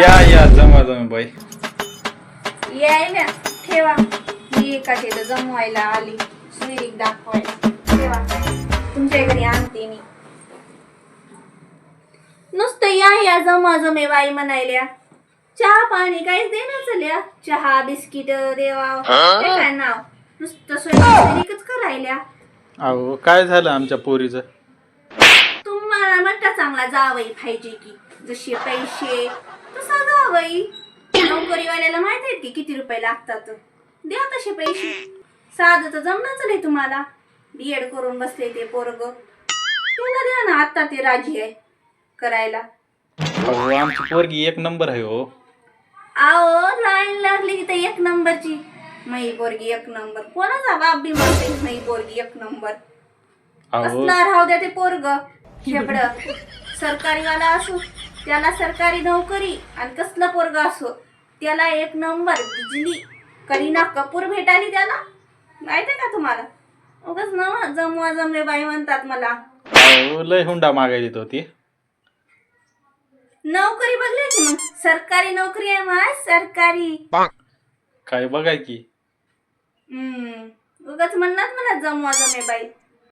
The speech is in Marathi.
या जमा जमा बाई यायला ठेवा. मी एका तिथं जमवायला आली, सुईरीक दाखवायला. ठेवा, तुमच्या घरी आणते मी. नुसतं या जमा जमे बाई म्हणायल्या. चहा पाणी काहीच देणार चल्या. चहा बिस्किट देवा हे काय नाव, नुसतं सुईरीकच करायल्या. अहो काय झालं आमच्या पोरीचं? तुम्हाला म्हणता चांगला जावई पाहिजे की, जसे पैसे तसा जावई. नोकरीवाल्याला माहित आहेत की किती रुपये लागतात, द्या तसे पैसे. साधं तर जमणाच नाही तुम्हाला. बीएड करून बसले ते पोरग, त्याला द्या ना. आता ते राजी आहे करायला. अहो आमची पोरगी एक नंबर आहे हो. आओ लाईन लागली की ते एक नंबरची. मई पोरगी एक नंबर, कोणाचा बाप बी म्हणते मई पोरगी एक नंबर. अहो कसला राहू द्या ते पोरग शेपड. सरकारीवाला असो त्याला सरकारी नोकरी, आणि कसला पोरग असो त्याला एक नंबर बिजली. करीना कपूर भेटाली त्याला, माहितीये का तुम्हाला? उगाच ना जमवा जमले बाई म्हणतात मला. अहो लय हुंडा मागायची होती. नोकरी बघली की मग, सरकारी नोकरी आहे मला, सरकारी. काय बघाय की उगाच म्हणणार मला जमवा जमे बाई.